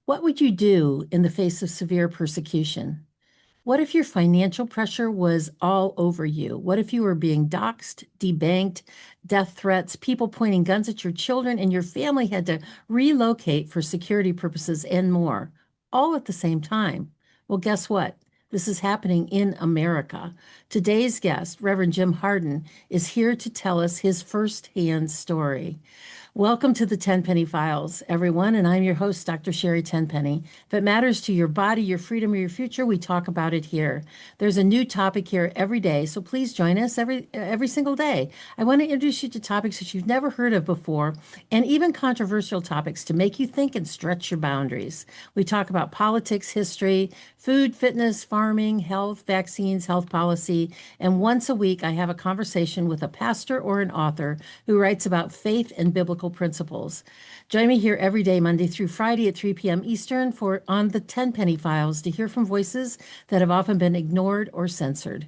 What would you do in the face of severe persecution? What if your financial pressure was all over you? What if you were being doxxed, debanked, death threats, people pointing guns at your children, and your family had to relocate for security purposes and more, all at the same time? Well, guess what? This is happening in America. Today's guest, Reverend Jim Harden, is here to tell us his firsthand story. Welcome to the Tenpenny Files, everyone, and I'm your host, Dr. Sherri Tenpenny. If it matters to your body, your freedom, or your future, we talk about it here. There's a new topic here every day, so please join us every single day. I want to introduce you to topics that you've never heard of before, and even controversial topics to make you think and stretch your boundaries. We talk about politics, history, food, fitness, farming, health, vaccines, health policy, and once a week I have a conversation with a pastor or an author who writes about faith and biblical principles. Join me here every day, Monday through Friday at 3 p.m. Eastern for On the Tenpenny Files to hear from voices that have often been ignored or censored.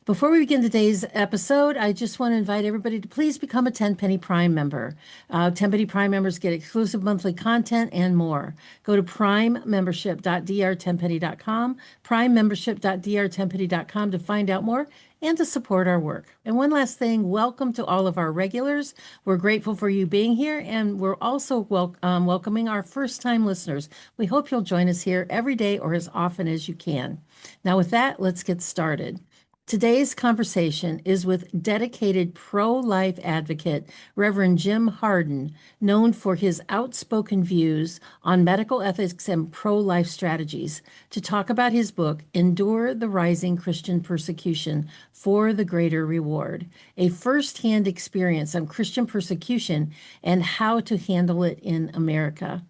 Before we begin today's episode, I just want to invite everybody to please become a Tenpenny Prime member. Tenpenny Prime members get exclusive monthly content and more. Go to primemembership.drtenpenny.com, primemembership.drtenpenny.com to find out more and to support our work. And one last thing, welcome to all of our regulars. We're grateful for you being here, and we're also welcoming our first-time listeners. We hope you'll join us here every day or as often as you can. Now, with that, let's get started. Today's conversation is with dedicated pro-life advocate Reverend Jim Harden, known for his outspoken views on medical ethics and pro-life strategies, to talk about his book, Endure the Rising Christian Persecution for the Greater Reward, a first-hand experience on Christian persecution and how to handle it in America.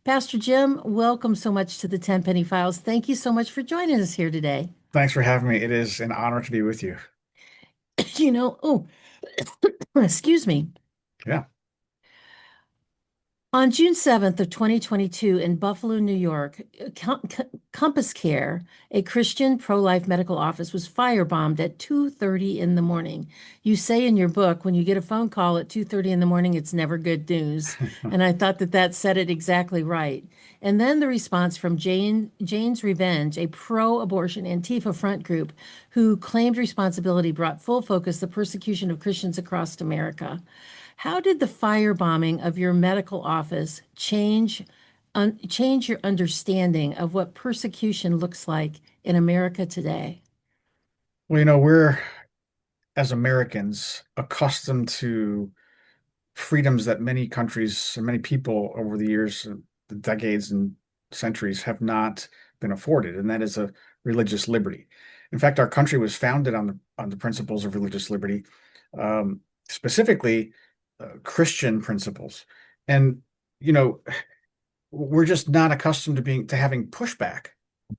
Pastor Jim, welcome so much to the Tenpenny Files. Thank you so much for joining us here today. Thanks for having me. It is an honor to be with you. Oh, excuse me. Yeah. On June 7th of 2022 in Buffalo, New York, CompassCare, a Christian pro-life medical office, was firebombed at 2:30 in the morning. You say in your book, when you get a phone call at 2:30 in the morning, it's never good news. And I thought that said it exactly right. And then the response from Jane's Revenge, a pro-abortion Antifa front group who claimed responsibility, brought full focus the persecution of Christians across America. How did the firebombing of your medical office change your understanding of what persecution looks like in America today? Well, we're as Americans accustomed to freedoms that many countries and many people over the years, the decades and centuries have not been afforded, and that is a religious liberty. In fact, our country was founded on the principles of religious liberty, specifically Christian principles. And you know, we're just not accustomed to having pushback.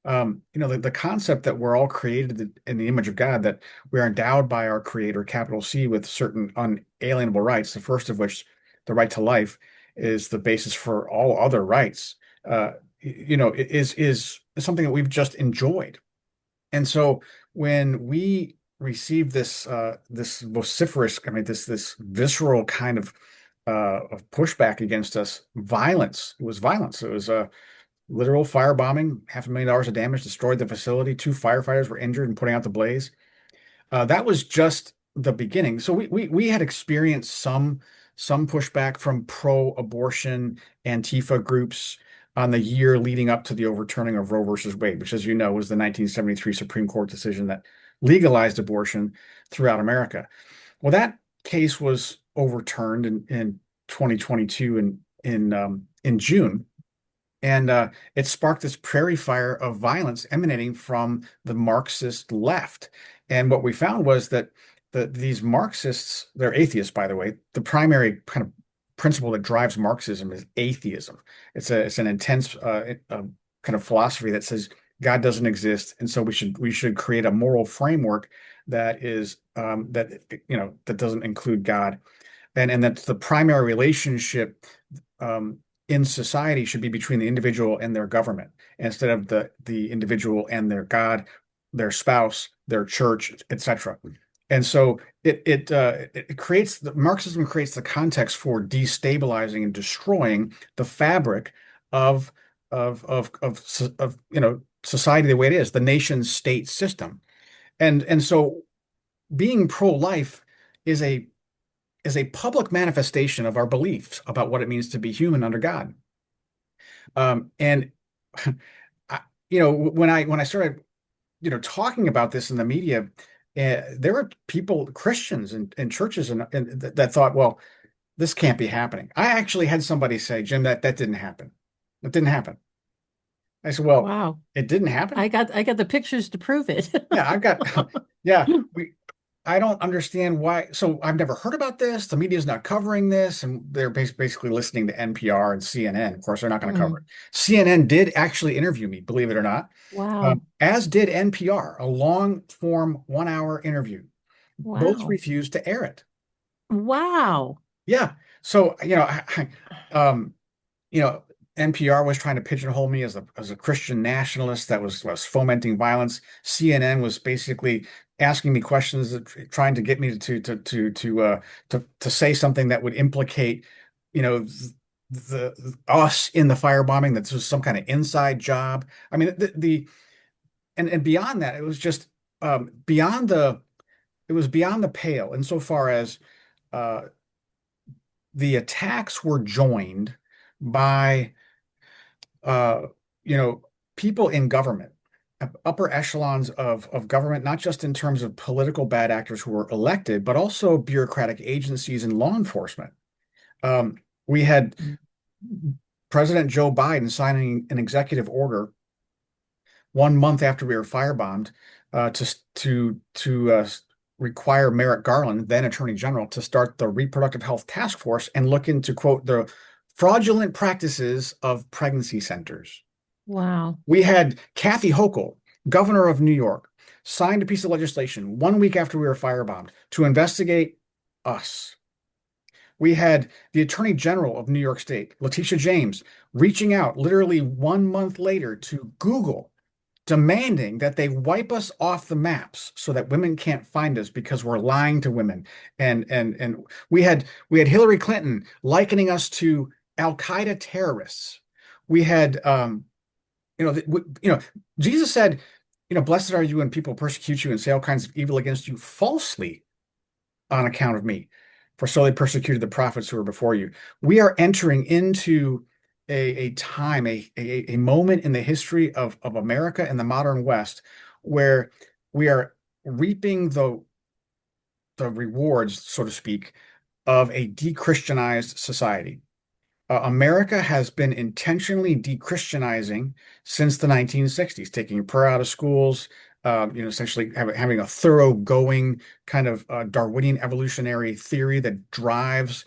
The concept that we're all created in the image of God, that we are endowed by our Creator, capital C, with certain unalienable rights, the first of which, the right to life, is the basis for all other rights. Is something that we've just enjoyed. And so when we receive this vociferous, I mean, this visceral kind of pushback against us, violence. It was violence. It was a literal firebombing, $500,000 of damage, destroyed the facility. Two firefighters were injured in putting out the blaze. That was just the beginning. So we had experienced some pushback from pro-abortion Antifa groups on the year leading up to the overturning of Roe versus Wade, which, as you know, was the 1973 Supreme Court decision that legalized abortion throughout America. Well, that case was overturned in 2022 in June. And it sparked this prairie fire of violence emanating from the Marxist left. And what we found was that these Marxists, they're atheists, by the way. The primary kind of principle that drives Marxism is atheism. It's an intense kind of philosophy that says God doesn't exist, and so we should create a moral framework that is that doesn't include God, and that the primary relationship in society should be between the individual and their government instead of the individual and their God, their spouse, their church, etc. And so it creates Marxism creates the context for destabilizing and destroying the fabric of of society the way it is, the nation state system. And so being pro-life is a public manifestation of our beliefs about what it means to be human under God. And I, when I started talking about this in the media, there were people, Christians and churches and that thought, well, this can't be happening. I actually had somebody say, Jim, that didn't happen. It didn't happen. I said, well, Wow. it didn't happen. I got the pictures to prove it. Yeah, I've got, yeah, I don't understand why. So I've never heard about this. The media's not covering this, and they're basically listening to NPR and CNN. Of course, they're not going to cover it. Mm, CNN did actually interview me, believe it or not, wow. as did NPR, a long form 1 hour interview. Both Wow. refused to air it. Wow. Yeah. So, um, you know, NPR was trying to pigeonhole me as a Christian nationalist that was fomenting violence. CNN was basically asking me questions, trying to get me to say something that would implicate, you know, the us in the firebombing, that this was some kind of inside job. I mean, and beyond that, it was just beyond the it was beyond the pale insofar as uh, the attacks were joined by uh, you know, people in government, upper echelons of government, not just in terms of political bad actors who were elected, but also bureaucratic agencies and law enforcement. We had President Joe Biden signing an executive order 1 month after we were firebombed to require Merrick Garland, then Attorney General, to start the Reproductive Health Task Force and look into, quote, the fraudulent practices of pregnancy centers. Wow. We had Kathy Hochul, governor of New York, signed a piece of legislation 1 week after we were firebombed to investigate us. We had the Attorney General of New York State, Letitia James, reaching out literally 1 month later to Google, demanding that they wipe us off the maps so that women can't find us because we're lying to women. And we had Hillary Clinton likening us to Al Qaeda terrorists. We had Jesus said, blessed are you when people persecute you and say all kinds of evil against you falsely on account of me, for so they persecuted the prophets who were before you. We are entering into a time, a moment in the history of America and the modern West where we are reaping the rewards, so to speak, of a de-Christianized society. America has been intentionally de-Christianizing since the 1960s, taking prayer out of schools, essentially having a thoroughgoing kind of Darwinian evolutionary theory that drives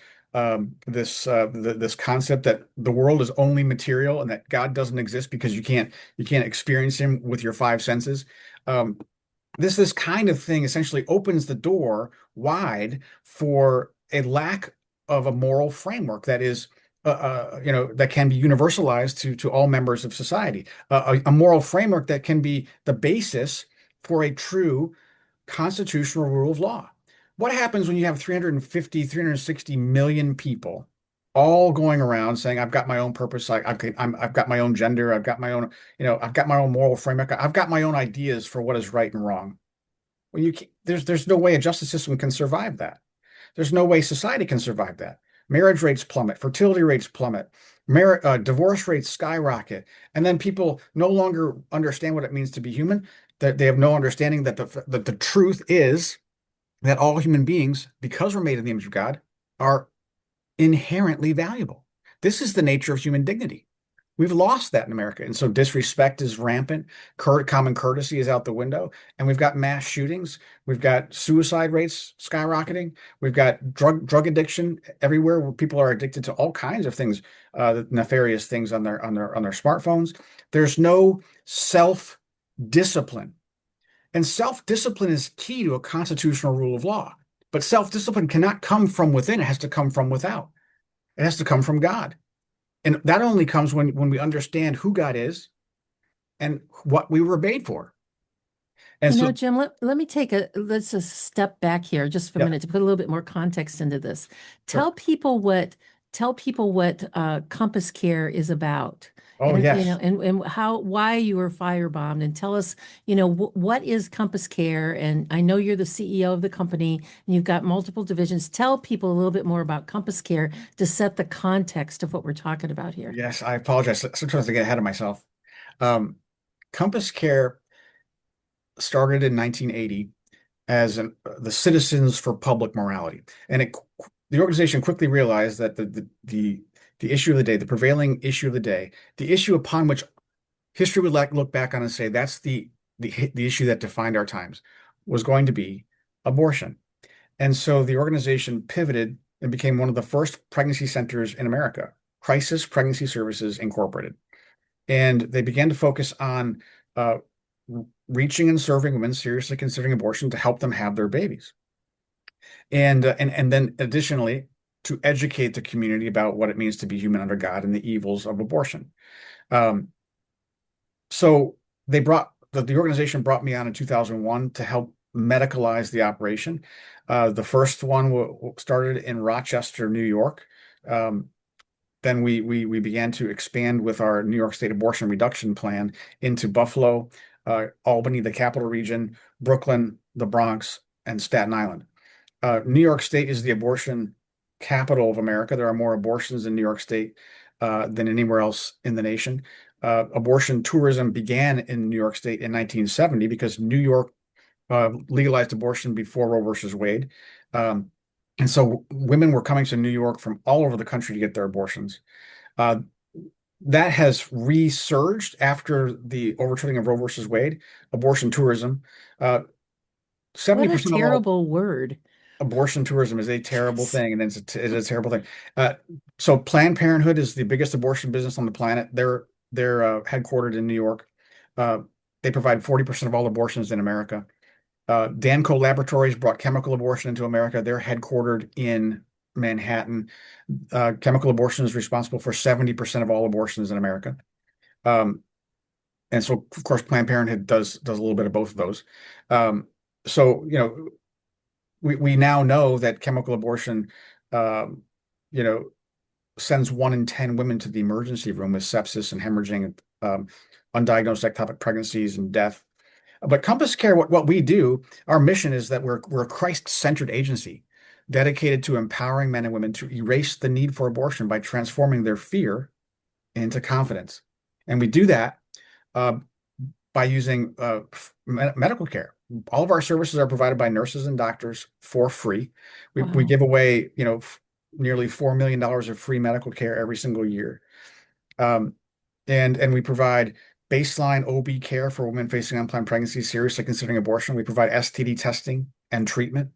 this concept that the world is only material and that God doesn't exist because you can't experience him with your five senses. Um, this kind of thing essentially opens the door wide for a lack of a moral framework that is that can be universalized to all members of society, a moral framework that can be the basis for a true constitutional rule of law. What happens when you have 350, 360 million people all going around saying, I've got my own purpose, I've got my own gender, I've got my own, I've got my own moral framework, I've got my own ideas for what is right and wrong. Well, there's no way a justice system can survive that. There's no way society can survive that. Marriage rates plummet, fertility rates plummet, divorce rates skyrocket, and then people no longer understand what it means to be human. That they have no understanding that the truth is that all human beings, because we're made in the image of God, are inherently valuable. This is the nature of human dignity. We've lost that in America. And so disrespect is rampant. Common courtesy is out the window. And we've got mass shootings. We've got suicide rates skyrocketing. We've got drug addiction everywhere, where people are addicted to all kinds of things, nefarious things on their smartphones. There's no self-discipline. And self-discipline is key to a constitutional rule of law. But self-discipline cannot come from within. It has to come from without. It has to come from God. And that only comes when we understand who God is and what we were made for. And so, Jim, let me let's just step back here just for a yeah, minute to put a little bit more context into this. sure. Tell people what tell people what CompassCare is about, Oh, and yes. and how why you were firebombed, and tell us, what is CompassCare. And I know you're the CEO of the company, and you've got multiple divisions. Tell people a little bit more about CompassCare to set the context of what we're talking about here. Yes, I apologize. Sometimes I get ahead of myself. Um, Compass Care started in 1980 as the Citizens for Public Morality, and the organization quickly realized that the issue of the day, the prevailing issue of the day, the issue upon which history would look back on and say that's the issue that defined our times, was going to be abortion. And so the organization pivoted and became one of the first pregnancy centers in America, Crisis Pregnancy Services Incorporated. And they began to focus on uh, reaching and serving women seriously considering abortion to help them have their babies. And then additionally, to educate the community about what it means to be human under God and the evils of abortion. Um, so the organization brought me on in 2001 to help medicalize the operation. The first one started in Rochester, New York. Um, then we began to expand with our New York State abortion reduction plan into Buffalo, Albany, the capital region, Brooklyn, the Bronx, and Staten Island. New York State is the abortion capital of America. There are more abortions in New York State than anywhere else in the nation. Abortion tourism began in New York State in 1970 because New York legalized abortion before Roe versus Wade. Um, and so women were coming to New York from all over the country to get their abortions. Uh, that has resurged after the overturning of Roe versus Wade. Abortion tourism. Uh, What a 70% of all terrible word. abortion tourism is a terrible Yes. thing, and it's a terrible thing. Uh, so Planned Parenthood is the biggest abortion business on the planet. They're headquartered in New York. Uh, they provide 40% of all abortions in America. Danco Laboratories brought chemical abortion into America. They're headquartered in Manhattan. Chemical abortion is responsible for 70% of all abortions in America. Um, and so, of course, Planned Parenthood does a little bit of both of those. Um, so, we now know that chemical abortion, um, you know, sends 1 in 10 women to the emergency room with sepsis and hemorrhaging, undiagnosed ectopic pregnancies and death. But Compass Care, what we do, our mission is that we're a Christ-centered agency dedicated to empowering men and women to erase the need for abortion by transforming their fear into confidence. And we do that uh, by using medical care. All of our services are provided by nurses and doctors for free. We Wow. give away, nearly $4 million of free medical care every single year. Um, and we provide baseline OB care for women facing unplanned pregnancy, seriously considering abortion. We provide STD testing and treatment.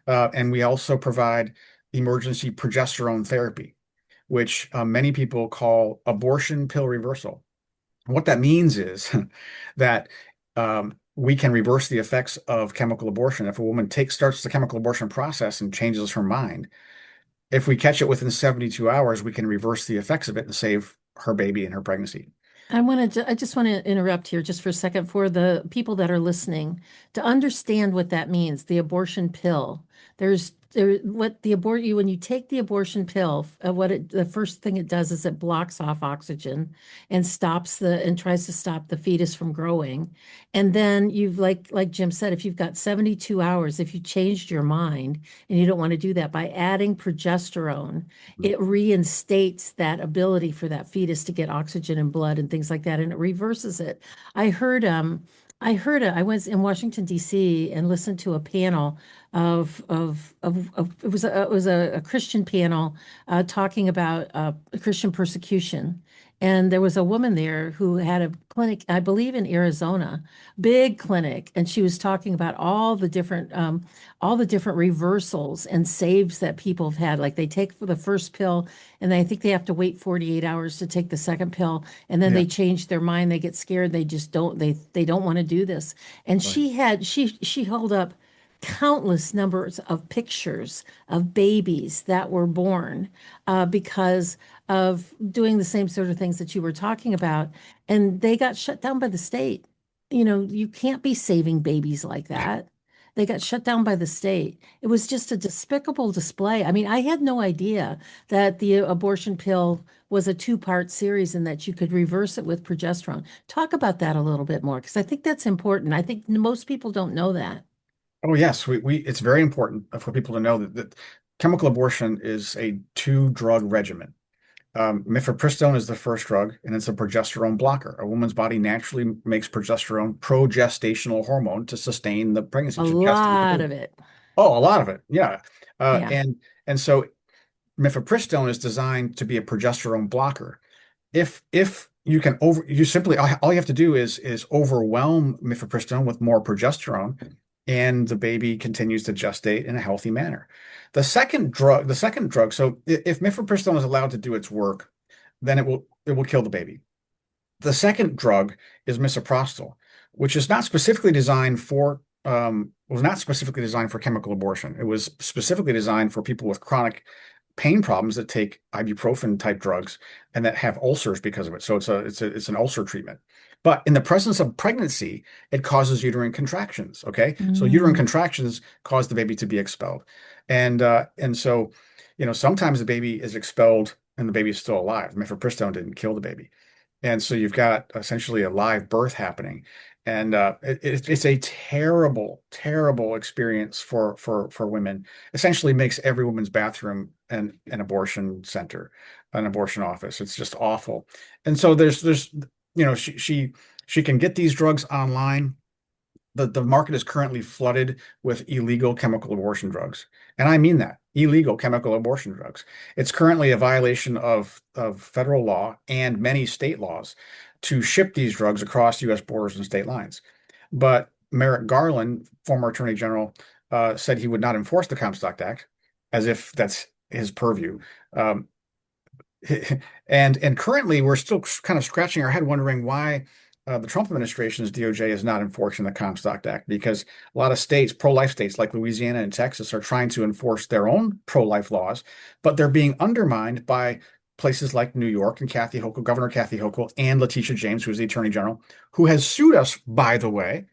And we also provide emergency progesterone therapy, which many people call abortion pill reversal. What that means is that we can reverse the effects of chemical abortion. If a woman starts the chemical abortion process and changes her mind, if we catch it within 72 hours, we can reverse the effects of it and save her baby and her pregnancy. I just want to interrupt here just for a second for the people that are listening to understand what that means, the abortion pill. What the abort you when you take the abortion pill, the first thing it does is it blocks off oxygen and tries to stop the fetus from growing. And then you've like Jim said, if you've got 72 hours, if you changed your mind and you don't want to do that by adding progesterone, it reinstates that ability for that fetus to get oxygen and blood and things like that, and it reverses it. I heard I was in Washington D.C. and listened to a panel of it was a Christian panel talking about Christian persecution. And there was a woman there who had a clinic, I believe in Arizona, big clinic, and she was talking about all the different reversals and saves that people have had. Like they take for the first pill, and I think they have to wait 48 hours to take the second pill, and then Yeah, they change their mind, they get scared, they just don't they don't want to do this. And right. she held up countless numbers of pictures of babies that were born because of doing the same sort of things that you were talking about, and they got shut down by the state. You can't be saving babies like that. They got shut down by the state. It was just a despicable display. I mean, I had no idea that the abortion pill was a two-part series and that you could reverse it with progesterone. Talk about that a little bit more, because I think that's important. I think most people don't know that. Oh yes, we it's very important for people to know that chemical abortion is a two-drug regimen. Mifepristone is the first drug, and it's a progesterone blocker. A woman's body naturally makes progesterone, progestational hormone, to sustain the pregnancy, A to gestate the lot baby. of it. Oh, a lot of it, yeah. Uh, Yeah. and and so mifepristone is designed to be a progesterone blocker. If you can over you simply all you have to do is overwhelm mifepristone with more progesterone, and the baby continues to gestate in a healthy manner. The second drug, so if mifepristone is allowed to do its work, then it will kill the baby. The second drug is misoprostol, which is not specifically designed for was not specifically designed for chemical abortion. It was specifically designed for people with chronic pain problems that take ibuprofen type drugs and that have ulcers because of it. So it's an ulcer treatment. But in the presence of pregnancy, it causes uterine contractions. Okay, so uterine Mm. contractions cause the baby to be expelled, and so sometimes the baby is expelled and the baby is still alive. Mifepristone didn't kill the baby. And so you've got essentially a live birth happening. And it's a terrible, terrible experience for women. Essentially makes every woman's bathroom an abortion center, an abortion office. It's just awful. And so there's she can get these drugs online. The market is currently flooded with illegal chemical abortion drugs. And I mean that, illegal chemical abortion drugs. It's currently a violation of federal law and many state laws to ship these drugs across U.S. borders and state lines. But Merrick Garland, former Attorney General, said he would not enforce the Comstock Act, as if that's his purview. Um, and currently, we're still kind of scratching our head, wondering why the Trump administration's DOJ is not enforcing the Comstock Act, because a lot of states, pro-life states like Louisiana and Texas, are trying to enforce their own pro-life laws, but they're being undermined by places like New York and Kathy Hochul, Governor Kathy Hochul, and Letitia James, who's the Attorney General, who has sued us, by the way,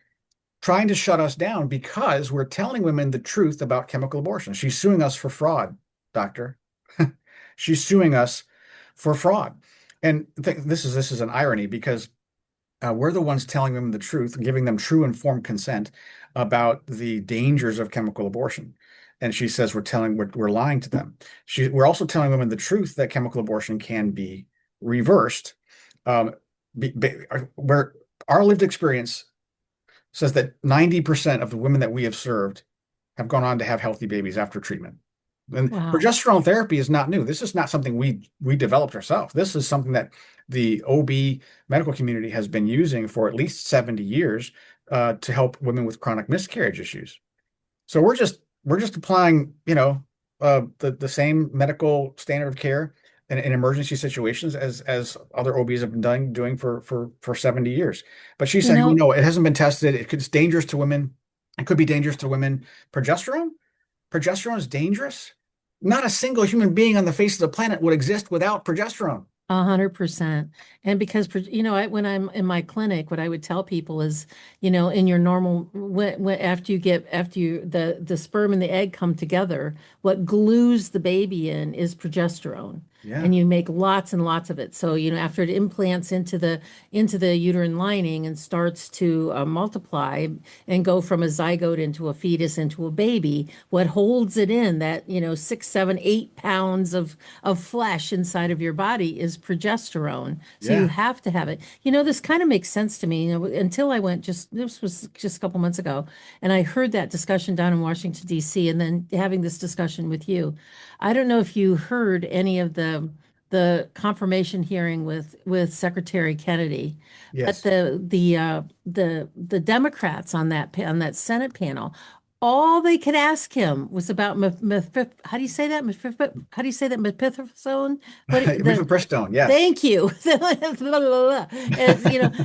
trying to shut us down because we're telling women the truth about chemical abortion. She's suing us for fraud, doctor. She's suing us for fraud. And this is an irony, because we're the ones telling them the truth, giving them true informed consent about the dangers of chemical abortion. And she says we're lying to them. We're also telling women the truth that chemical abortion can be reversed. Um, where our lived experience says that 90% of the women that we have served have gone on to have healthy babies after treatment. And Wow. progesterone therapy is not new. This is not something we developed ourselves. This is something that the OB medical community has been using for at least 70 years to help women with chronic miscarriage issues. So we're just applying, the same medical standard of care in emergency situations as other OBs have been doing for 70 years. But she's You saying, oh know, no, it hasn't been tested. It's dangerous to women. It could be dangerous to women. Progesterone? Progesterone is dangerous? Not a single human being on the face of the planet would exist without progesterone. 100%. And because, when I'm in my clinic, what I would tell people is, in your normal, after the sperm and the egg come together, what glues the baby in is progesterone. Yeah. And you make lots and lots of it. So, after it implants into the uterine lining and starts to multiply and go from a zygote into a fetus into a baby, what holds it in, that, 6, 7, 8 pounds of flesh inside of your body, is progesterone. So you Yeah. have to have it. This kind of makes sense to me, until I went this was just a couple months ago, and I heard that discussion down in Washington, D.C., and then having this discussion with you. I don't know if you heard any of the confirmation hearing with Secretary Kennedy, but Yes. the Democrats on that Senate panel, all they could ask him was about how do you say that? How do you say that? Mephistophone? The Mifepristone, yes. Thank you.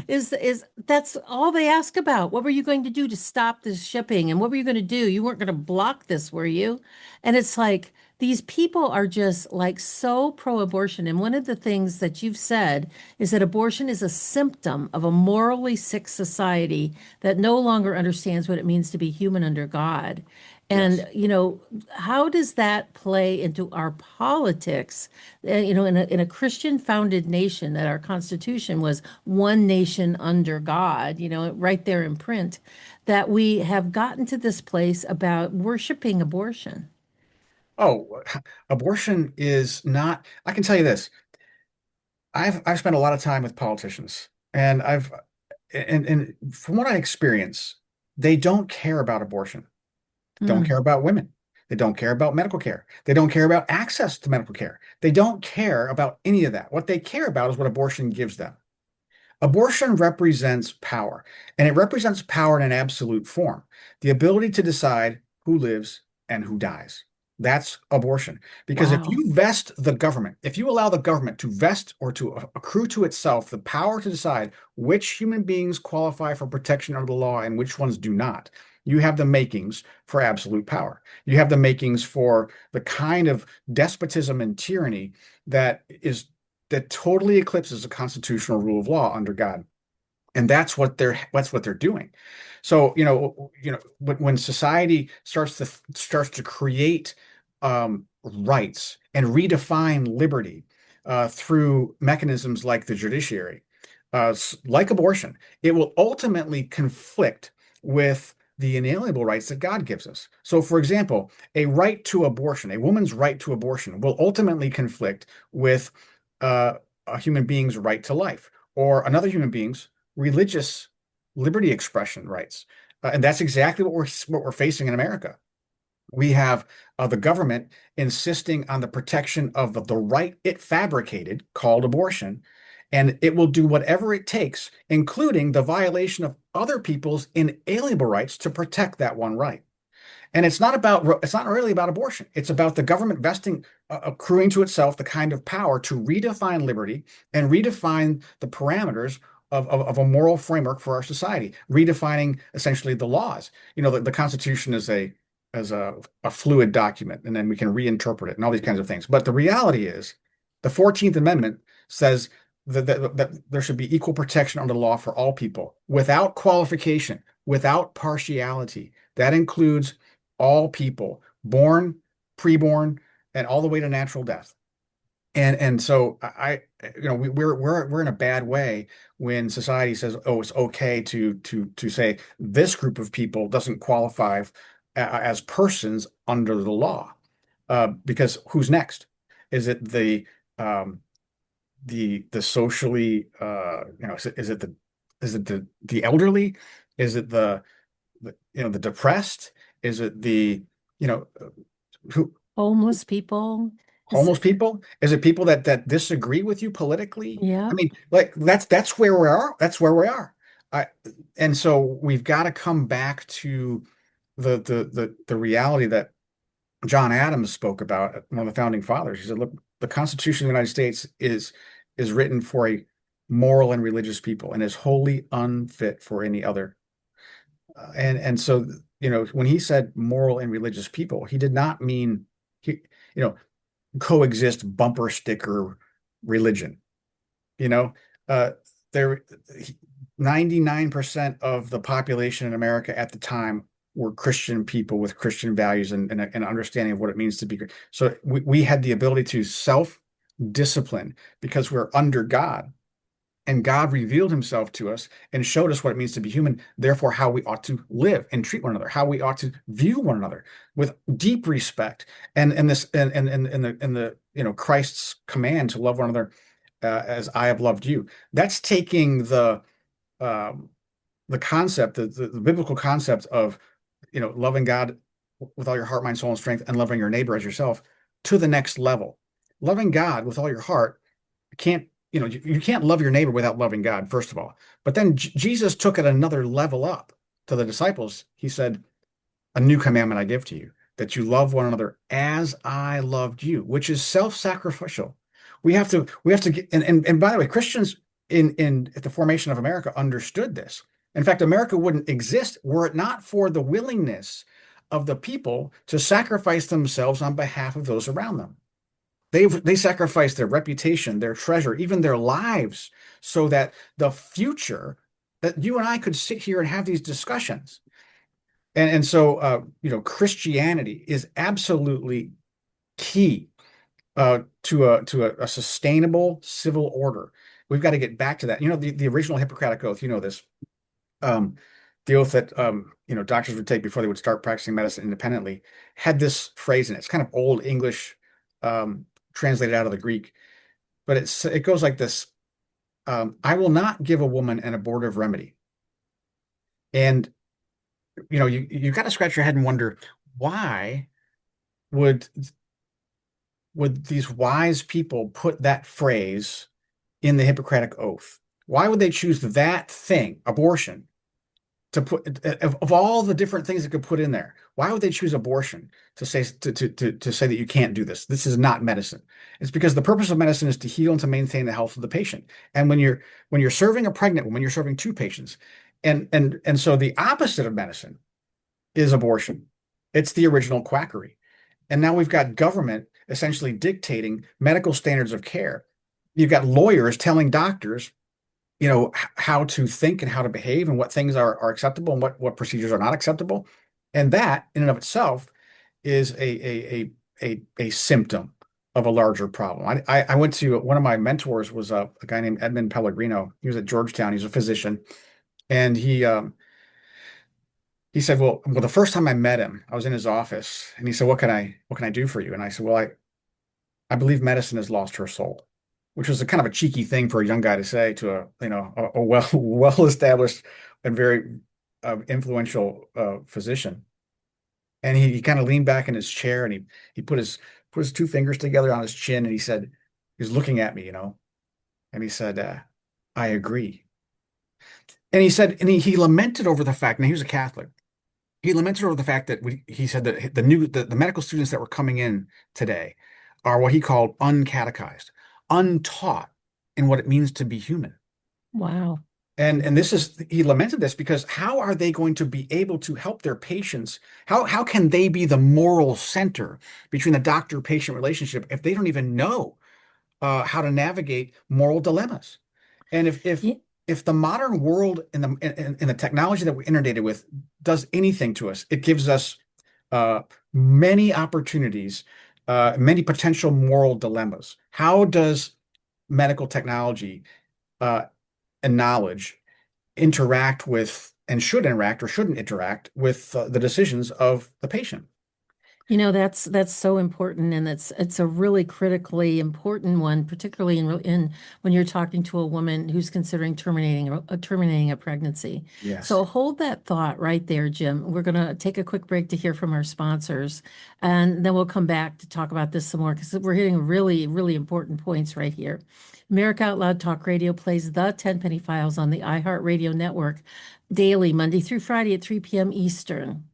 Is, is that's all they ask about. What were you going to do to stop this shipping? And what were you going to do? You weren't going to block this, were you? And it's like, these people are just like so pro-abortion. And one of the things that you've said is that abortion is a symptom of a morally sick society that no longer understands what it means to be human under God. Yes. And, how does that play into our politics? In a Christian founded nation, that our Constitution was one nation under God, right there in print, that we have gotten to this place about worshiping abortion. Oh, abortion is not, I can tell you this. I've spent a lot of time with politicians, and and from what I experience, they don't care about abortion. Don't care Hmm. about women. They don't care about medical care. They don't care about access to medical care. They don't care about any of that. What they care about is what abortion gives them. Abortion represents power, and it represents power in an absolute form, the ability to decide who lives and who dies. That's abortion. Because if Wow. you vest the government, if you allow the government to vest or to accrue to itself the power to decide which human beings qualify for protection under the law and which ones do not, you have the makings for absolute power. You have the makings for the kind of despotism and tyranny that totally eclipses the constitutional rule of law under God. And that's what they're doing. So, when society starts to create rights and redefine liberty through mechanisms like the judiciary, like abortion, it will ultimately conflict with the inalienable rights that God gives us. So, for example, a right to abortion, a woman's right to abortion, will ultimately conflict with uh, a human being's right to life or another human being's religious liberty expression rights. And that's exactly what we're facing in America. We have the government insisting on the protection of the right it fabricated, called abortion, and it will do whatever it takes, including the violation of other people's inalienable rights, to protect that one right. And it's not really about abortion. It's about the government vesting, accruing to itself the kind of power to redefine liberty and redefine the parameters of a moral framework for our society, redefining essentially the laws. The Constitution is a fluid document, and then we can reinterpret it and all these kinds of things. But the reality is, the 14th Amendment says that there should be equal protection under the law for all people, without qualification, without partiality. That includes all people, born, preborn, and all the way to natural death. And so we're in a bad way when society says, oh, it's okay to say this group of people doesn't qualify as persons under the law. Because who's next? Is it the socially is it the elderly? Is it the depressed? Is it the you know who Homeless people. Is homeless people? Is it people that disagree with you politically? I Yeah. mean, like that's where we are. That's where we are. I and so we've got to come back to the reality that John Adams spoke about, one of the founding fathers. He said, "Look, the Constitution of the United States is written for a moral and religious people and is wholly unfit for any other." And so, when he said moral and religious people, he did not mean he, you know, coexist bumper sticker religion. You know, uh, there 99% of the population in America at the time were Christian people with Christian values and an understanding of what it means to be. So we had the ability to self-discipline because we're under God. And God revealed himself to us and showed us what it means to be human, therefore, how we ought to live and treat one another, how we ought to view one another with deep respect. And this and the Christ's command to love one another as I have loved you. That's taking um, the concept, the biblical concept of loving God with all your heart, mind, soul, and strength, and loving your neighbor as yourself to the next level. Loving God with all your heart can't you can't love your neighbor without loving God, first of all. But then Jesus took it another level up to the disciples. He said, a new commandment I give to you, that you love one another as I loved you, which is self-sacrificial. We have to get, and by the way, Christians in at the formation of America understood this. In fact, America wouldn't exist were it not for the willingness of the people to sacrifice themselves on behalf of those around them. They sacrifice their reputation, their treasure, even their lives, so that the future that you and I could sit here and have these discussions. And so Christianity is absolutely key to a sustainable civil order. We've got to get back to that. The original Hippocratic Oath, this, um, the oath that doctors would take before they would start practicing medicine independently, had this phrase in it. It's kind of old English, translated out of the Greek, but it goes like this: I will not give a woman an abortive remedy. And you got to scratch your head and wonder, why would these wise people put that phrase in the Hippocratic Oath? Why would they choose that thing, abortion, to put of all the different things that could put in there? Why would they choose abortion to say to say that you can't do this? This is not medicine. It's because the purpose of medicine is to heal and to maintain the health of the patient. And when you're serving a pregnant woman, you're serving two patients. And so the opposite of medicine is abortion. It's the original quackery. And now we've got government essentially dictating medical standards of care. You've got lawyers telling doctors, how to think and how to behave and what things are acceptable and what procedures are not acceptable. And that in and of itself is a symptom of a larger problem. I went to, one of my mentors was a guy named Edmund Pellegrino. He was at Georgetown. He's a physician. And he said, well, the first time I met him, I was in his office, and he said, what can I do for you? And I said, well, I believe medicine has lost her soul, which was a kind of a cheeky thing for a young guy to say to a well established and very influential physician. And he kind of leaned back in his chair, and he put his two fingers together on his chin, and he was looking at me, and he said, I agree. And he said, and he lamented over the fact, and he was a Catholic. He lamented over the fact that he said that the medical students that were coming in today are what he called uncatechized, untaught in what it means to be human. Wow. And he lamented this because how are they going to be able to help their patients? How can they be the moral center between the doctor-patient relationship if they don't even know how to navigate moral dilemmas? And if the modern world and the technology that we're inundated with does anything to us, it gives us many opportunities, many potential moral dilemmas. How does medical technology and knowledge interact with, and should interact or shouldn't interact with, the decisions of the patient? That's so important, and it's a really critically important one, particularly in when you're talking to a woman who's considering terminating a pregnancy. Yes. So hold that thought right there, Jim. We're going to take a quick break to hear from our sponsors, and then we'll come back to talk about this some more because we're hitting really, really important points right here. America Out Loud Talk Radio plays the Tenpenny Files on the iHeartRadio network daily, Monday through Friday at 3 p.m. Eastern.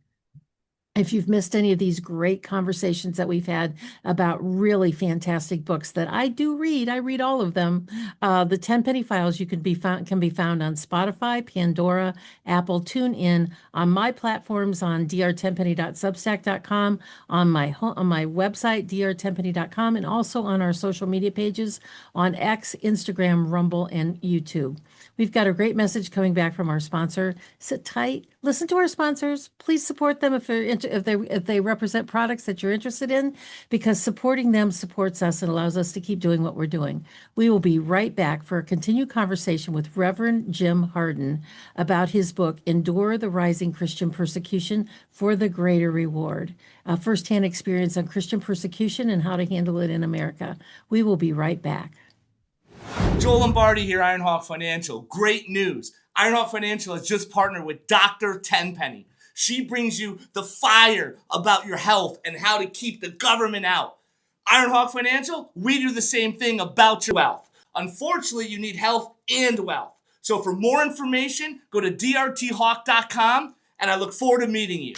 If you've missed any of these great conversations that we've had about really fantastic books that I do read, I read all of them. The Tenpenny Files can be found on Spotify, Pandora, Apple, TuneIn, on my platforms on drtenpenny.substack.com, on my website drtenpenny.com, and also on our social media pages on X, Instagram, Rumble, and YouTube. We've got a great message coming back from our sponsor. Sit tight, listen to our sponsors. Please support them if they represent products that you're interested in, because supporting them supports us and allows us to keep doing what we're doing. We will be right back for a continued conversation with Reverend Jim Harden about his book, Endure the Rising Christian Persecution for the Greater Reward, a firsthand experience on Christian persecution and how to handle it in America. We will be right back. Joel Lombardi here, Ironhawk Financial. Great news. Ironhawk Financial has just partnered with Dr. Tenpenny. She brings you the fire about your health and how to keep the government out. Ironhawk Financial, we do the same thing about your wealth. Unfortunately, you need health and wealth. So for more information, go to drthawk.com, and I look forward to meeting you.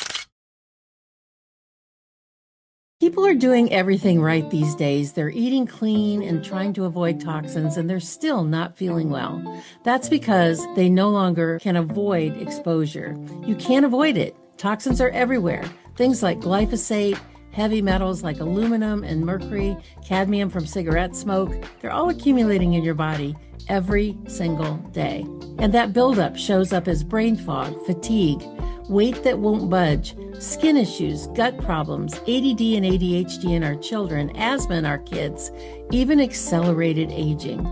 People are doing everything right these days. They're eating clean and trying to avoid toxins, and they're still not feeling well. That's because they no longer can avoid exposure. You can't avoid it. Toxins are everywhere. Things like glyphosate, heavy metals like aluminum and mercury, cadmium from cigarette smoke, they're all accumulating in your body every single day. And that buildup shows up as brain fog, fatigue, weight that won't budge, skin issues, gut problems, ADD and ADHD in our children, asthma in our kids, even accelerated aging.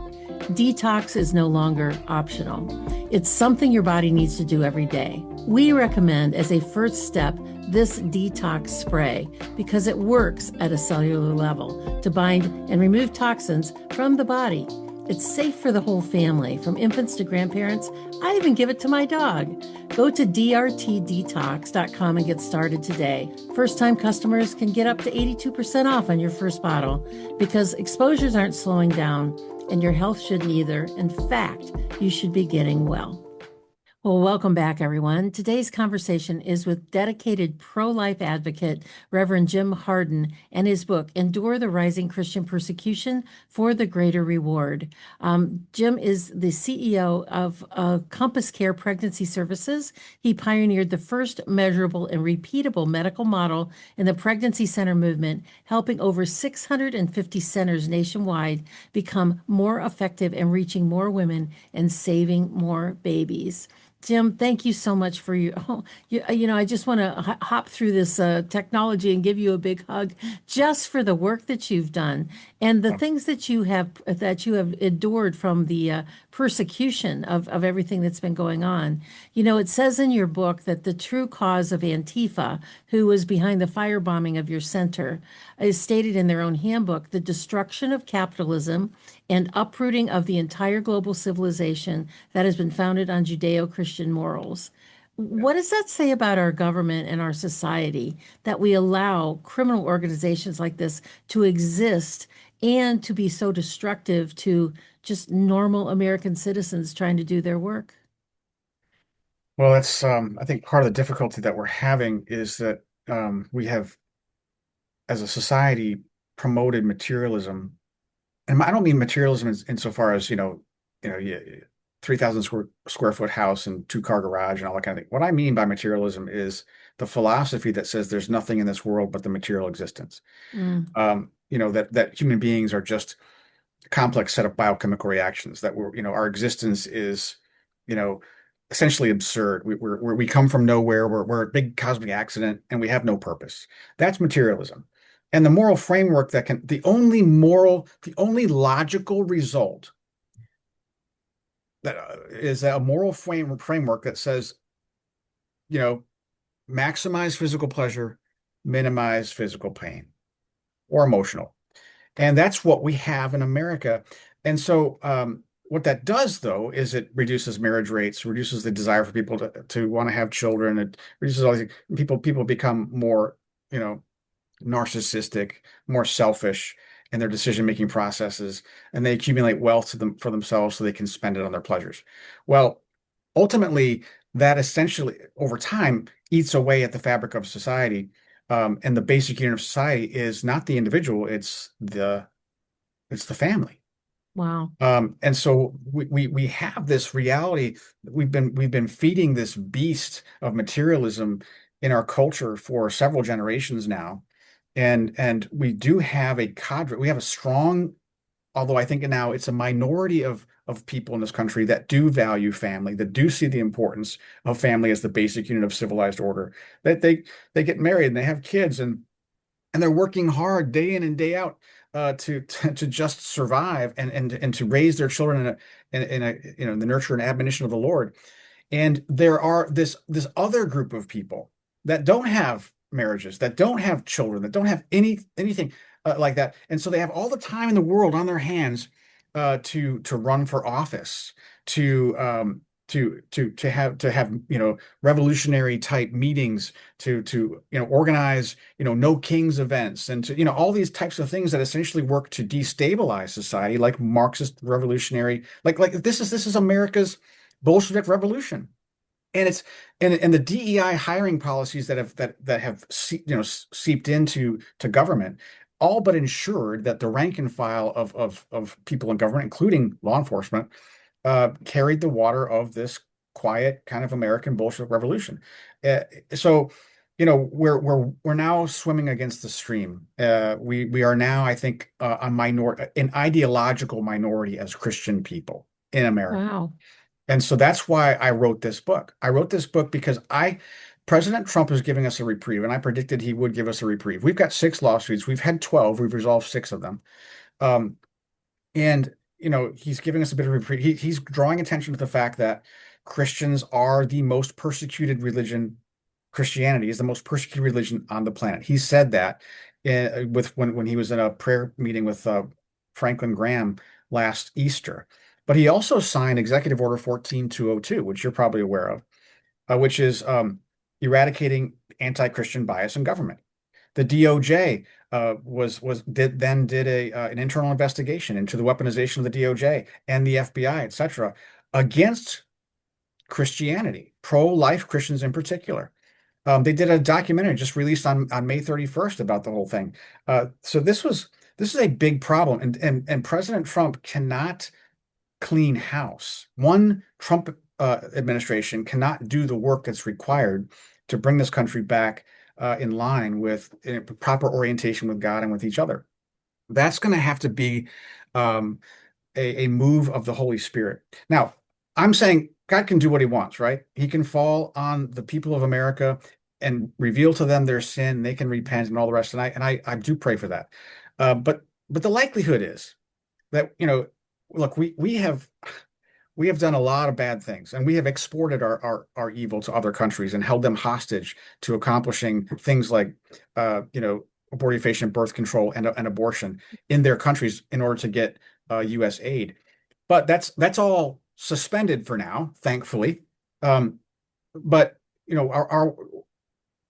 Detox is no longer optional. It's something your body needs to do every day. We recommend as a first step this detox spray because it works at a cellular level to bind and remove toxins from the body. It's safe for the whole family, from infants to grandparents. I even give it to my dog. Go to drtdetox.com and get started today. First-time customers can get up to 82% off on your first bottle because exposures aren't slowing down and your health shouldn't either. In fact, you should be getting well. Well, welcome back, everyone. Today's conversation is with dedicated pro-life advocate, Reverend Jim Harden, and his book, Endure the Rising Christian Persecution for the Greater Reward. Jim is the CEO of CompassCare Pregnancy Services. He pioneered the first measurable and repeatable medical model in the pregnancy center movement, helping over 650 centers nationwide become more effective and reaching more women and saving more babies. Jim, thank you so much for your, I just want to hop through this technology and give you a big hug just for the work that you've done and the things that you have endured from the persecution of everything that's been going on. It says in your book that the true cause of Antifa, who was behind the firebombing of your center, is stated in their own handbook, the destruction of capitalism and uprooting of the entire global civilization that has been founded on Judeo-Christian morals. What does that say about our government and our society that we allow criminal organizations like this to exist and to be so destructive to just normal American citizens trying to do their work? Well, that's I think part of the difficulty that we're having is that we have, as a society, promoted materialism. And I don't mean materialism insofar as, yeah, 3,000 square foot house and two-car garage and all that kind of thing. What I mean by materialism is the philosophy that says there's nothing in this world but the material existence. Mm, That human beings are just a complex set of biochemical reactions, that our existence is, you know, essentially absurd. We come from nowhere. We're a big cosmic accident and we have no purpose. That's materialism. And the moral framework the only logical result that is a moral framework that says, maximize physical pleasure, minimize physical pain or emotional. And that's what we have in America. And so what that does, though, is it reduces marriage rates, reduces the desire for people to want to have children. It reduces all these people become more, narcissistic, more selfish in their decision-making processes, and they accumulate wealth for themselves so they can spend it on their pleasures. Well, ultimately, that essentially, over time, eats away at the fabric of society. And the basic unit of society is not the individual, it's the family. wow. And so we have this reality. We've been feeding this beast of materialism in our culture for several generations now. And we do have a cadre. We have a strong, although I think now it's a minority of people in this country that do value family, that do see the importance of family as the basic unit of civilized order, that they get married and they have kids and they're working hard day in and day out to just survive and to raise their children in the nurture and admonition of the Lord. And there are this other group of people that don't have marriages, that don't have children, that don't have anything like that, and so they have all the time in the world on their hands to run for office, to have revolutionary type meetings, to organize no kings events, and to all these types of things that essentially work to destabilize society, like Marxist revolutionary, like this is America's Bolshevik revolution. And it's and the DEI hiring policies that have seeped into government all but ensured that the rank and file of people in government, including law enforcement, carried the water of this quiet kind of American Bolshevik revolution. So, we're now swimming against the stream. We are now, I think, an ideological minority as Christian people in America. Wow. And so that's why I wrote this book. I wrote this book because President Trump is giving us a reprieve, and I predicted he would give us a reprieve. We've got 6 lawsuits. We've had 12. We've resolved 6 of them. Um, and he's giving us a bit of reprieve. He's drawing attention to the fact that Christians are the most persecuted religion. Christianity is the most persecuted religion on the planet. He said that when he was in a prayer meeting with Franklin Graham last Easter. But he also signed Executive Order 14202, which you're probably aware of, which is eradicating anti-Christian bias in government. The DOJ did an internal investigation into the weaponization of the DOJ and the FBI, etc., against Christianity, pro-life Christians in particular. They did a documentary just released on May 31st about the whole thing. So this is a big problem, and President Trump cannot clean house. One Trump administration cannot do the work that's required to bring this country back in line with proper orientation with God and with each other. That's going to have to be um, a move of the Holy Spirit. Now, I'm saying God can do what he wants, right? He can fall on the people of America and reveal to them their sin. They can repent and all the rest. And I do pray for that. But the likelihood is that, look, we have done a lot of bad things, and we have exported our evil to other countries and held them hostage to accomplishing things like, abortifacient, birth control, and abortion in their countries in order to get U.S. aid. But that's all suspended for now, thankfully. But our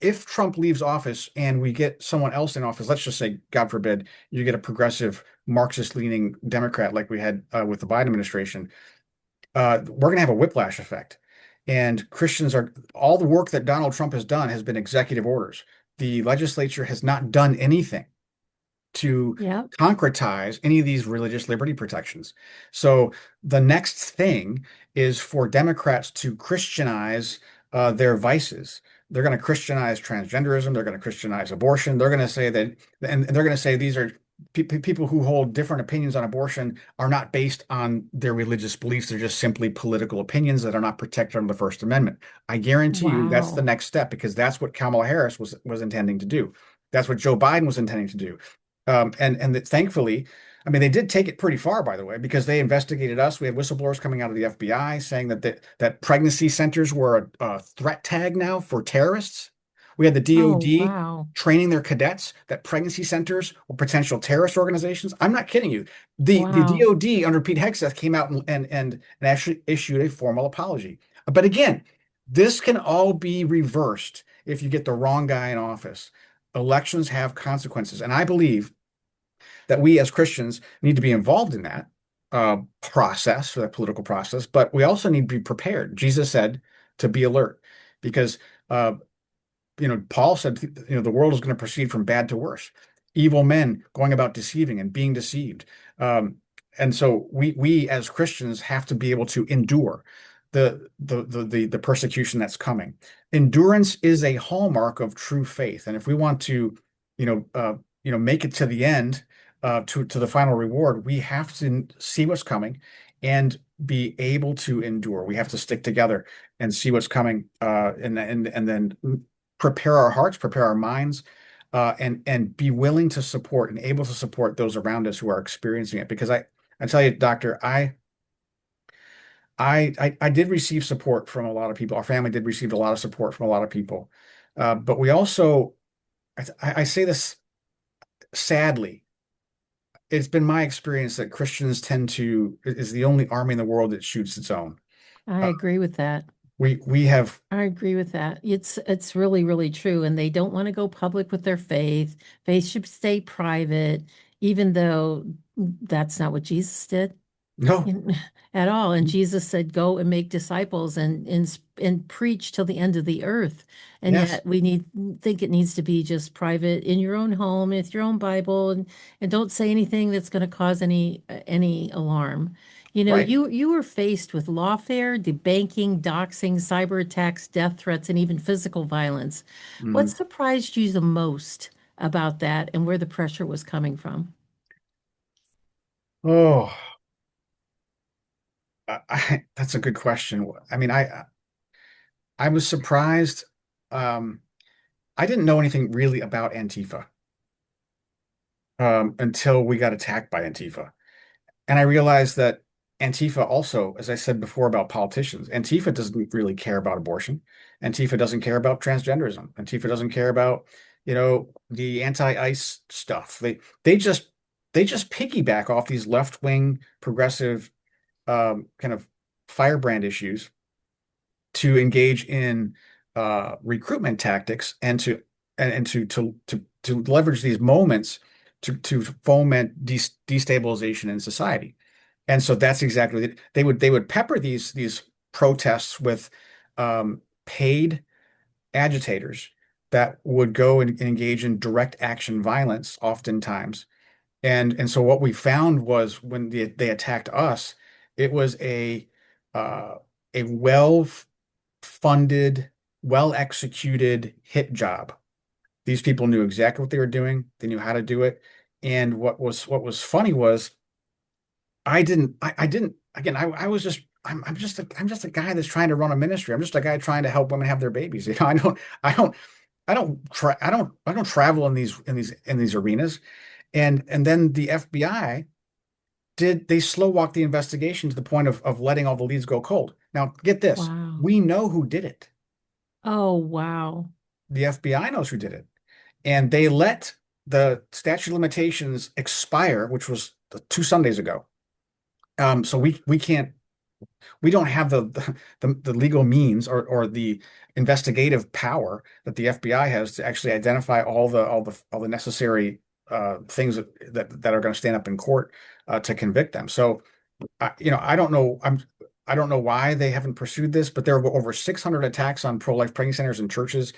if Trump leaves office and we get someone else in office, let's just say, God forbid, you get a progressive Marxist-leaning Democrat like we had with the Biden administration, we're going to have a whiplash effect. And all the work that Donald Trump has done has been executive orders. The legislature has not done anything to Yeah. concretize any of these religious liberty protections. So the next thing is for Democrats to Christianize their vices. They're going to Christianize transgenderism. They're going to Christianize abortion. They're going to say that, and they're going to say these are people who hold different opinions on abortion are not based on their religious beliefs. They're just simply political opinions that are not protected under the First Amendment. I guarantee you that's the Wow. next step, because that's what Kamala Harris was intending to do. That's what Joe Biden was intending to do. Thankfully, I mean, they did take it pretty far, by the way, because they investigated us. We had whistleblowers coming out of the FBI saying that pregnancy centers were a threat tag now for terrorists. We had the Oh, DOD wow. training their cadets that pregnancy centers were potential terrorist organizations. I'm not kidding you. The Wow. DOD under Pete Hegseth came out and actually issued a formal apology. But again, this can all be reversed if you get the wrong guy in office. Elections have consequences, and I believe that we as Christians need to be involved in that process, or that political process, but we also need to be prepared. Jesus said to be alert, because uh, Paul said, the world is going to proceed from bad to worse. Evil men going about deceiving and being deceived. And so we as Christians have to be able to endure the persecution that's coming. Endurance is a hallmark of true faith, and if we want to, make it to the end, to the final reward, we have to see what's coming and be able to endure. We have to stick together and see what's coming, and then prepare our hearts, prepare our minds, and be willing to support and able to support those around us who are experiencing it. Because I tell you, Doctor, I did receive support from a lot of people. Our family did receive a lot of support from a lot of people, but we also, I say this sadly, it's been my experience that Christians is the only army in the world that shoots its own. I Uh, agree with that. we have I agree with that. It's really, really true. And they don't want to go public with their faith. Faith should stay private, even though that's not what Jesus did no, in, at all. And Jesus said, "Go and make disciples and preach till the end of the earth." And yes, yet think it needs to be just private in your own home, with your own Bible, and don't say anything that's going to cause any alarm. You know, Right. you were faced with lawfare, debanking, doxing, cyber attacks, death threats, and even physical violence. What Mhm. surprised you the most about that and where the pressure was coming from? Oh, that's a good question. I mean, I was surprised. Um, I didn't know anything really about Antifa until we got attacked by Antifa. And I realized that Antifa also, as I said before about politicians, Antifa doesn't really care about abortion. Antifa doesn't care about transgenderism. Antifa doesn't care about, the anti-ICE stuff. They just piggyback off these left-wing progressive kind of firebrand issues to engage in recruitment tactics and to leverage these moments to foment destabilization in society. And so that's exactly it. They would pepper these protests with paid agitators that would go and engage in direct action violence oftentimes. And so what we found was when they attacked us, it was uh, a well-funded, well-executed hit job. These people knew exactly what they were doing. They knew how to do it. And what was funny was I didn't again I was just I'm just a guy that's trying to run a ministry. I'm just a guy trying to help women have their babies. I don't I don't travel in these arenas. And then the FBI they slow walk the investigation to the point of letting all the leads go cold. Now, get this. Wow. We know who did it. Oh, wow. The FBI knows who did it. And they let the statute of limitations expire, which was 2 Sundays ago. So we don't have the legal means or the investigative power that the FBI has to actually identify all the necessary things that are going to stand up in court to convict them. So I don't know. I don't know why they haven't pursued this, but there are over 600 attacks on pro-life pregnancy centers and churches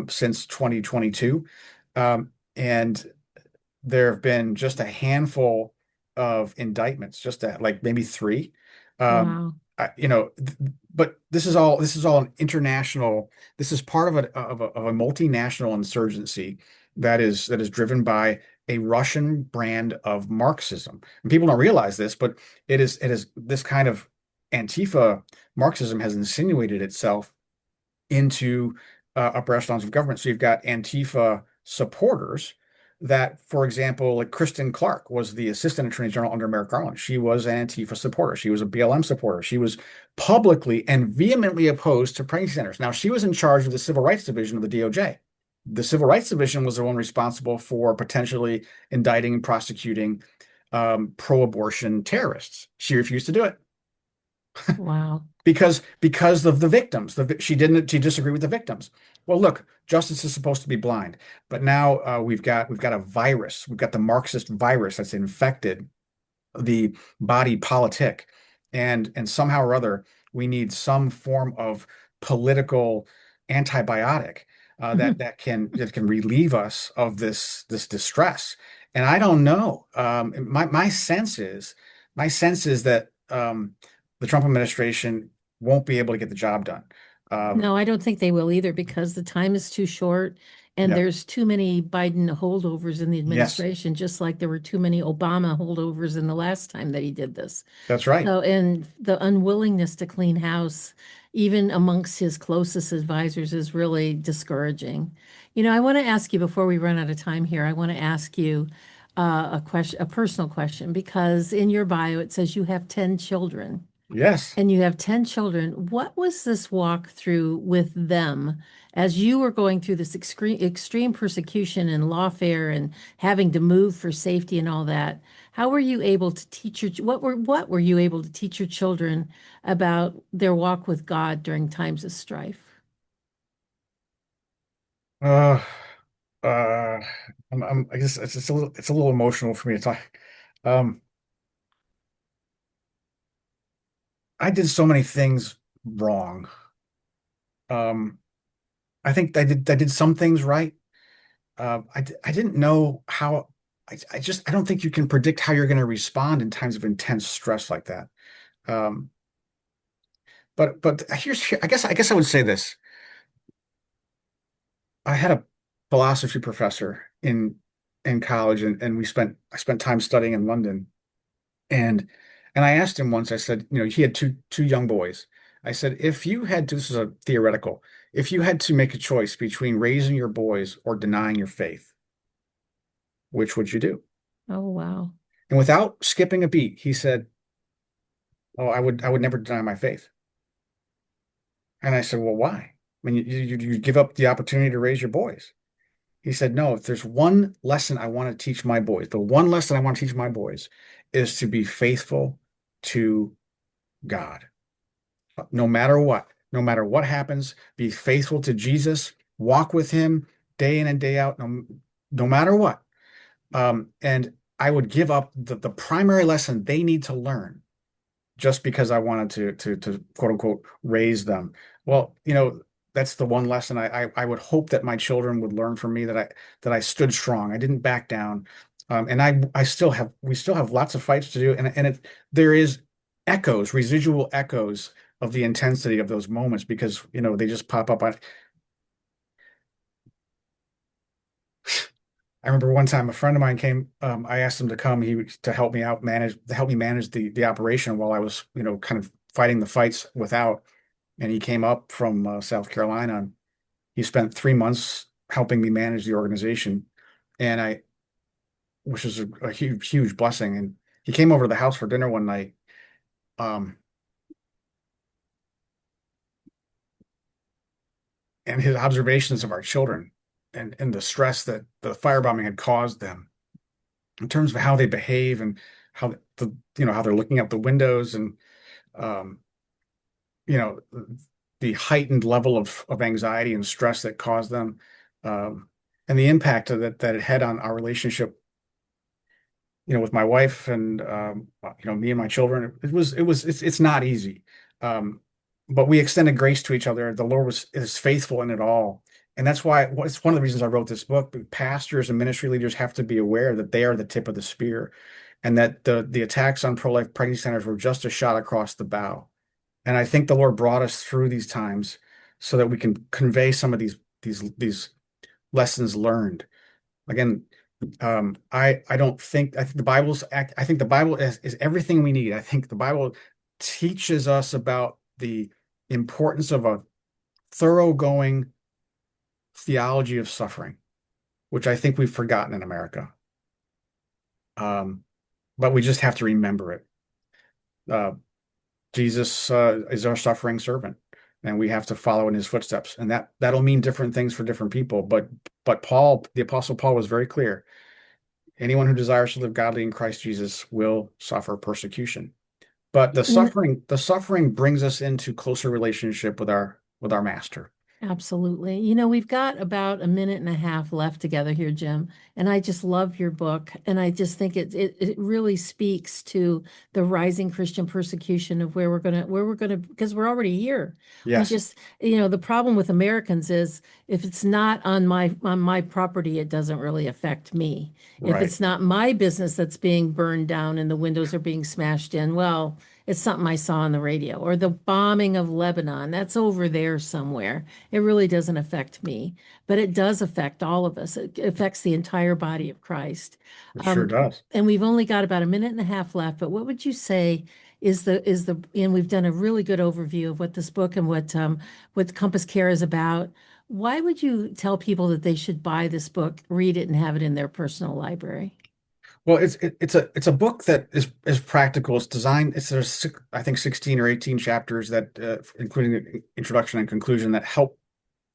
since 2022, and there have been just a handful of indictments, just like maybe three. Um, Wow. but this is all an international. This is part of a multinational insurgency that is driven by a Russian brand of Marxism. And people don't realize this, but it is this kind of Antifa Marxism has insinuated itself into upper echelons of government. So you've got Antifa supporters that, for example, like Kristen Clark was the assistant attorney general under Merrick Garland. She was an Antifa supporter. She was a BLM supporter. She was publicly and vehemently opposed to pregnancy centers. Now, she was in charge of the Civil Rights Division of the DOJ. The Civil Rights Division was the one responsible for potentially indicting and prosecuting pro-abortion terrorists. She refused to do it Wow. because of the victims. She disagreed with the victims. Well, look, justice is supposed to be blind, but now we've got a virus. We've got the Marxist virus that's infected the body politic, and somehow or other we need some form of political antibiotic that can relieve us of this distress. And I don't know. My sense is that the Trump administration won't be able to get the job done. Um, No, I don't think they will either because the time is too short and yeah. there's too many Biden holdovers in the Yes, administration, just like there were too many Obama holdovers in the last time that he did this. that's right. So, and the unwillingness to clean house, even amongst his closest advisors, is really discouraging. You know, I want to ask you before we run out of time here, I want to ask you a question, a personal question, because in your bio it says you have 10 children. Yes. And you have 10 children. What was this walk through with them as you were going through this extreme persecution and lawfare and having to move for safety and all that? How were you able to teach what were you able to teach your children about their walk with God during times of strife? Uh, uh, I guess it's a little emotional for me to talk. Um, I did so many things wrong. Um, I think I did some things right. I didn't know how. I don't think you can predict how you're going to respond in times of intense stress like that. Um, but I guess I would say this. I had a philosophy professor in college, and I spent time studying in London, and I asked him once. I said, he had two young boys. I said, if you had to, this is a theoretical, if you had to make a choice between raising your boys or denying your faith, which would you do? Oh, wow. And without skipping a beat, he said, "Oh, I would never deny my faith." And I said, "Well, why? I mean, you give up the opportunity to raise your boys." He said, "No, if there's one lesson I want to teach my boys, the one lesson I want to teach my boys is to be faithful to God. No matter what happens, be faithful to Jesus, walk with him day in and day out, no matter what." And I would give up the primary lesson they need to learn just because I wanted to quote unquote raise them. Well, that's the one lesson I would hope that my children would learn from me, that I stood strong. I didn't back down. And I still have we still have lots of fights to do, and there is residual echoes of the intensity of those moments, because they just pop up. I remember one time a friend of mine came. I asked him to come to help me manage the operation while I was kind of fighting the fights without. And he came up from South Carolina. And he spent 3 months helping me manage the organization, and which was a huge blessing. And he came over to the house for dinner one night. Um, and his observations of our children, and the stress that the firebombing had caused them in terms of how they behave, and how how they're looking out the windows, and um, you know the heightened level of anxiety and stress that caused them, um, and the impact that it had on our relationship, with my wife, and me and my children. It's not easy. Um, but we extended grace to each other. The Lord is faithful in it all. And that's why it's one of the reasons I wrote this book. Pastors and ministry leaders have to be aware that they are the tip of the spear, and that the attacks on pro-life pregnancy centers were just a shot across the bow. And I think the Lord brought us through these times so that we can convey some of these lessons learned. Again, I think I think the Bible is everything we need. I think the Bible teaches us about the importance of a thoroughgoing theology of suffering, which I think we've forgotten in America. Um, but we just have to remember it. Uh, Jesus is our suffering servant, and we have to follow in his footsteps. And that'll mean different things for different people. But Paul, the Apostle Paul, was very clear. Anyone who desires to live godly in Christ Jesus will suffer persecution. But the suffering brings us into closer relationship with our master. Absolutely. We've got about a minute and a half left together here, Jim, and I just love your book. And I just think it really speaks to the rising Christian persecution of where we're gonna, because we're already here. We Yes, just, the problem with Americans is if it's not on my property, it doesn't really affect me. If right. it's not my business that's being burned down and the windows are being smashed in, well, it's something I saw on the radio. Or the bombing of Lebanon, that's over there somewhere. It really doesn't affect me, but it does affect all of us. It affects the entire body of Christ. It sure Um, does. and we've only got about a minute and a half left, but what would you say and we've done a really good overview of what this book and what Compass Care is about. Why would you tell people that they should buy this book, read it, and have it in their personal library? Well, it's a book that is practical. It's designed. I think 16 or 18 chapters that, including the introduction and conclusion, that help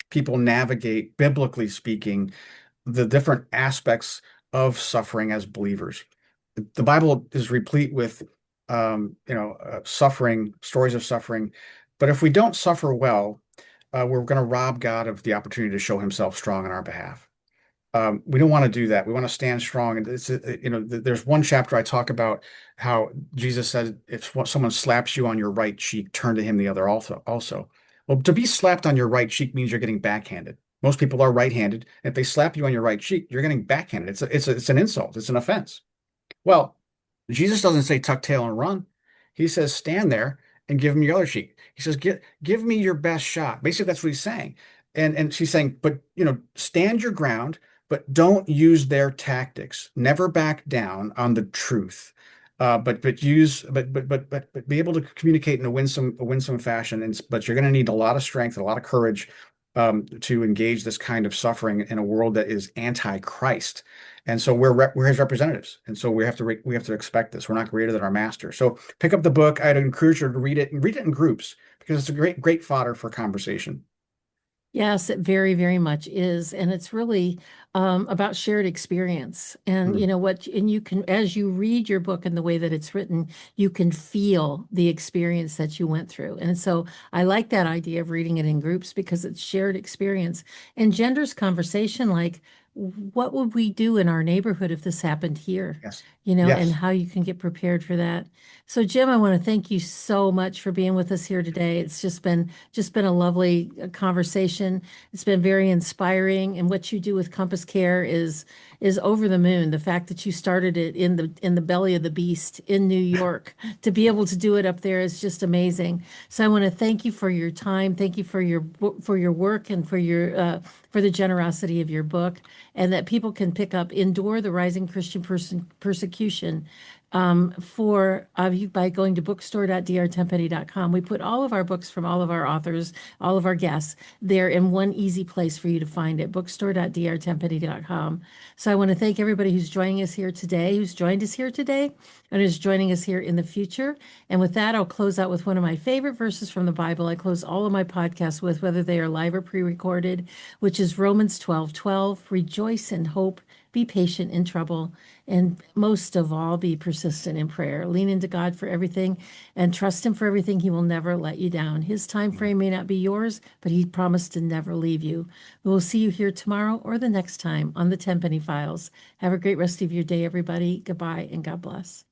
people navigate, biblically speaking, the different aspects of suffering as believers. The Bible is replete with, suffering, stories of suffering. But if we don't suffer well, we're going to rob God of the opportunity to show himself strong on our behalf. We don't want to do that. We want to stand strong. And there's one chapter I talk about how Jesus said, if someone slaps you on your right cheek, turn to him the other also. Well, to be slapped on your right cheek means you're getting backhanded. Most people are right-handed. If they slap you on your right cheek, you're getting backhanded. It's an insult. It's an offense. Well, Jesus doesn't say tuck tail and run. He says, stand there and give him your other cheek. He says, give me your best shot. Basically, that's what he's saying. And she's saying, but stand your ground, but don't use their tactics. Never back down on the truth. But be able to communicate in a winsome fashion. But you're going to need a lot of strength, a lot of courage, to engage this kind of suffering in a world that is anti-Christ. And so we're his representatives, and so we have to expect this. We're not greater than our master. So pick up the book. I'd encourage you to read it, and read it in groups, because it's a great fodder for conversation. Yes, it very, very much is. And it's really about shared experience. And Mm. and you can, as you read your book and the way that it's written, you can feel the experience that you went through. And so I like that idea of reading it in groups because it's shared experience and genders conversation like, what would we do in our neighborhood if this happened here? Yes. And Yes. how you can get prepared for that. So Jim, I want to thank you so much for being with us here today. It's just been a lovely conversation. It's been very inspiring, and what you do with Compass Care is over the moon. The fact that you started it in the belly of the beast in New York to be able to do it up there is just amazing. So I want to thank you for your time. Thank you for your work and for the generosity of your book, and that people can pick up "Endure the Rising Christian Persecution" by going to bookstore.drtenpenny.com. We put all of our books from all of our authors, all of our guests, there in one easy place for you to find it, bookstore.drtenpenny.com. So I want to thank everybody who's joining us here today, who's joined us here today, and is joining us here in the future. And with that, I'll close out with one of my favorite verses from the Bible. I close all of my podcasts with, whether they are live or pre-recorded, which is Romans 12:12. Rejoice in hope, be patient in trouble, and most of all, be persistent in prayer. Lean into God for everything and trust Him for everything. He will never let you down. His time frame may not be yours, but He promised to never leave you. We will see you here tomorrow or the next time on the Tenpenny Files. Have a great rest of your day, everybody. Goodbye and God bless.